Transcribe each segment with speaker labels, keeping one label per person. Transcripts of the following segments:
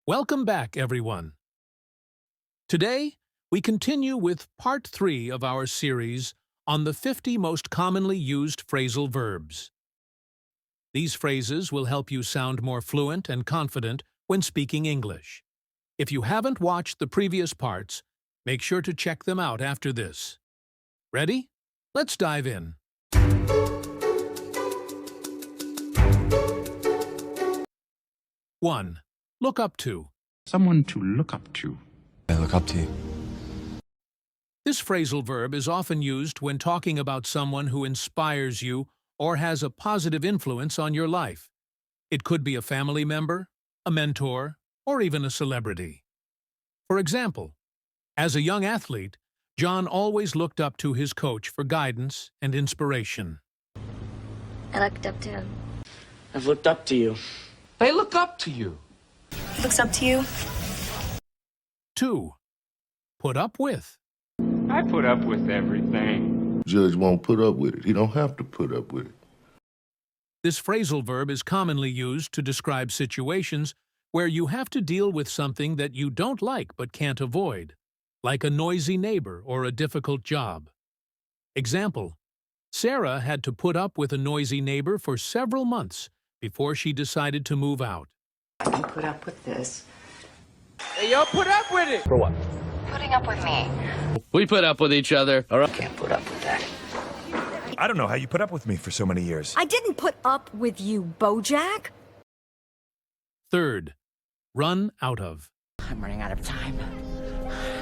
Speaker 1: Welcome back, everyone. Today, we continue with Part 3 of our series on the 50 most commonly used phrasal verbs. These phrases will help you sound more fluent and confident when speaking English. If you haven't watched the previous parts, make sure to check them out after this. Ready? Let's dive in. One. Look up to.
Speaker 2: Someone to look up to.
Speaker 3: I look up to you.
Speaker 1: This phrasal verb is often used when talking about someone who inspires you or has a positive influence on your life. It could be a family member, a mentor, or even a celebrity. For example, as a young athlete, John always looked up to his coach for guidance and inspiration.
Speaker 4: I looked up to him.
Speaker 5: I've looked up to you.
Speaker 2: They look up to you.
Speaker 4: He looks up to you.
Speaker 1: 2. Put up with.
Speaker 2: I put up with everything.
Speaker 6: Judge won't put up with it. He don't have to put up with it.
Speaker 1: This phrasal verb is commonly used to describe situations where you have to deal with something that you don't like but can't avoid, like a noisy neighbor or a difficult job. Example: Sarah had to put up with a noisy neighbor for several months before she decided to move out.
Speaker 7: You put up with this.
Speaker 5: Hey, yo, put up with it!
Speaker 3: For what?
Speaker 7: Putting up with me.
Speaker 5: We put up with each other. All right.
Speaker 7: Can't put up with that.
Speaker 8: I don't know how you put up with me for so many years.
Speaker 9: I didn't put up with you, Bojack.
Speaker 1: 3. Run out of.
Speaker 7: I'm running out of time.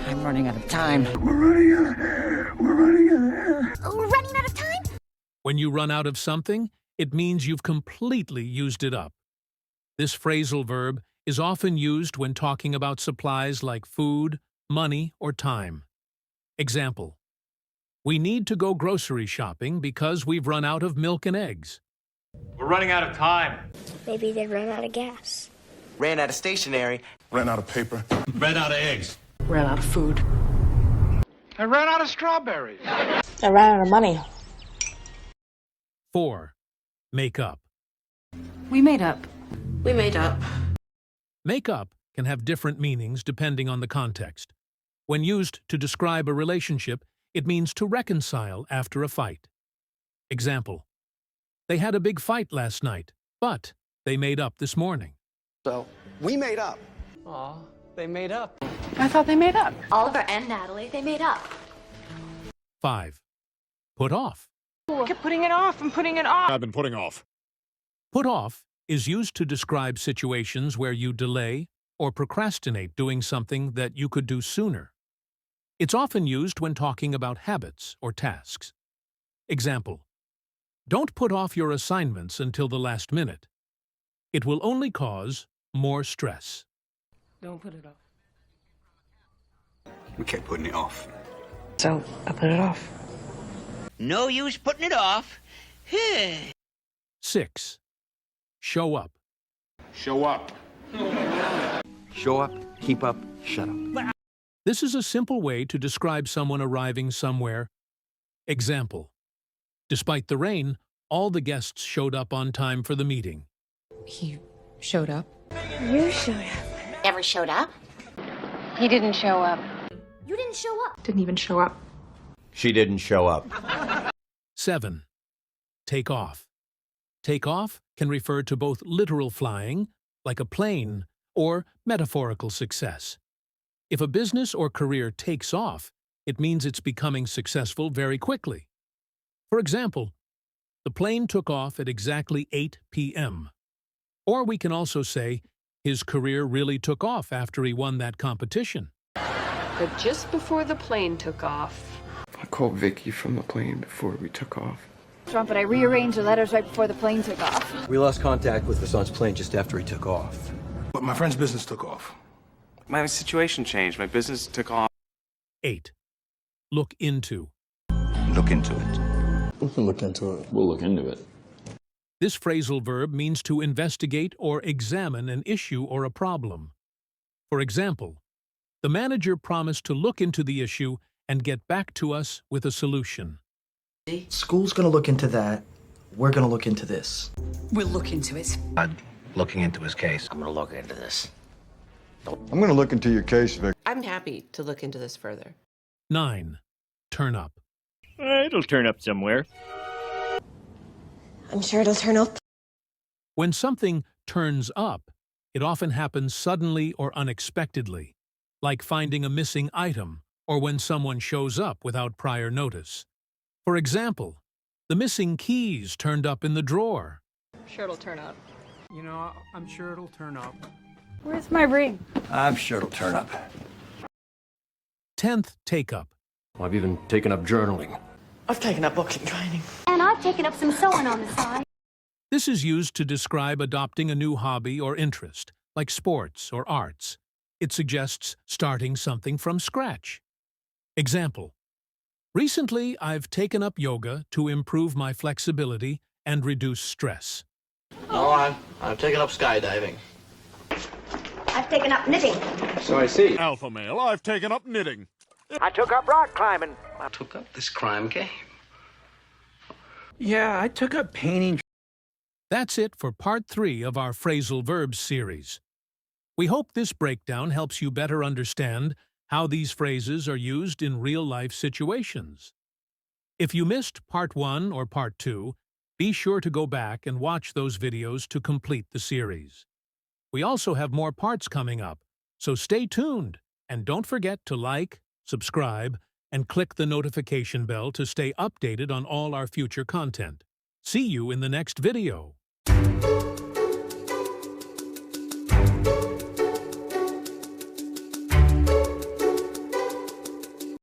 Speaker 7: I'm running out of time.
Speaker 9: We're running out of time?
Speaker 1: When you run out of something, it means you've completely used it up. This phrasal verb is often used when talking about supplies like food, money, or time. Example: We need to go grocery shopping because we've run out of milk and eggs.
Speaker 8: We're running out of time.
Speaker 4: Maybe they ran out of gas.
Speaker 5: Ran out of stationery.
Speaker 6: Ran out of paper.
Speaker 8: Ran out of eggs.
Speaker 7: Ran out of food.
Speaker 2: I ran out of strawberries.
Speaker 4: I ran out of money.
Speaker 1: 4. Make up.
Speaker 9: We made up.
Speaker 7: We made up.
Speaker 1: Make up can have different meanings depending on the context. When used to describe a relationship, it means to reconcile after a fight. Example: They had a big fight last night, but they made up this morning.
Speaker 5: So, we made up.
Speaker 10: Aw, they made up.
Speaker 9: I thought they made up.
Speaker 4: Oliver and Natalie, they made up.
Speaker 1: 5. Put off.
Speaker 9: I kept putting it off and putting it off.
Speaker 8: I've been putting off.
Speaker 1: Put off is used to describe situations where you delay or procrastinate doing something that you could do sooner. It's often used when talking about habits or tasks. Example: Don't put off your assignments until the last minute. It will only cause more stress.
Speaker 9: Don't put it off.
Speaker 3: We kept putting it off.
Speaker 7: So, I put it off.
Speaker 5: No use putting it off.
Speaker 1: 6. Show up.
Speaker 2: Show up.
Speaker 3: Show up, keep up, shut up.
Speaker 1: This is a simple way to describe someone arriving somewhere. Example: Despite the rain, all the guests showed up on time for the meeting.
Speaker 9: He showed up.
Speaker 4: You showed up. Never showed up?
Speaker 9: He didn't show up.
Speaker 4: You didn't show up.
Speaker 9: Didn't even show up.
Speaker 3: She didn't show up.
Speaker 1: 7. Take off. Take off can refer to both literal flying, like a plane, or metaphorical success. If a business or career takes off, it means it's becoming successful very quickly. For example, the plane took off at exactly 8 p.m. Or we can also say, his career really took off after he won that competition.
Speaker 11: But just before the plane took off.
Speaker 2: I called Vicky from the plane before we took off.
Speaker 9: But I rearranged the letters right before the plane took off.
Speaker 3: We lost contact with Hassan's plane just after he took off.
Speaker 6: But my friend's business took off.
Speaker 2: My situation changed. My business took off.
Speaker 1: 8. Look into.
Speaker 3: Look into it.
Speaker 6: We can look into it.
Speaker 3: We'll look into it.
Speaker 1: This phrasal verb means to investigate or examine an issue or a problem. For example, the manager promised to look into the issue and get back to us with a solution.
Speaker 5: School's gonna look into that. We're gonna look into this.
Speaker 7: We'll look into it.
Speaker 3: Looking into his case.
Speaker 5: I'm gonna look into this.
Speaker 12: I'm going to look into your case, Vic.
Speaker 11: I'm happy to look into this further.
Speaker 1: 9. Turn up.
Speaker 13: It'll turn up somewhere.
Speaker 4: I'm sure it'll turn up.
Speaker 1: When something turns up, it often happens suddenly or unexpectedly, like finding a missing item or when someone shows up without prior notice. For example, the missing keys turned up in the drawer.
Speaker 11: Sure it'll turn up.
Speaker 10: You know, I'm sure it'll turn up.
Speaker 9: Where's my ring?
Speaker 3: I'm sure it'll turn up.
Speaker 1: 10th take-up.
Speaker 3: I've even taken up journaling.
Speaker 5: I've taken up boxing training.
Speaker 4: And I've taken up some sewing on the side.
Speaker 1: This is used to describe adopting a new hobby or interest, like sports or arts. It suggests starting something from scratch. Example: recently, I've taken up yoga to improve my flexibility and reduce stress.
Speaker 10: Oh, I've taken up skydiving.
Speaker 4: I've taken up knitting.
Speaker 10: So I see.
Speaker 6: Alpha male, I've taken up knitting.
Speaker 10: I took up rock climbing. I took up this crime game. Yeah, I took up painting.
Speaker 1: That's it for Part 3 of our Phrasal Verbs series. We hope this breakdown helps you better understand how these phrases are used in real-life situations. If you missed Part 1 or Part 2, be sure to go back and watch those videos to complete the series. We also have more parts coming up, so stay tuned and don't forget to like, subscribe, and click the notification bell to stay updated on all our future content. See you in the next video.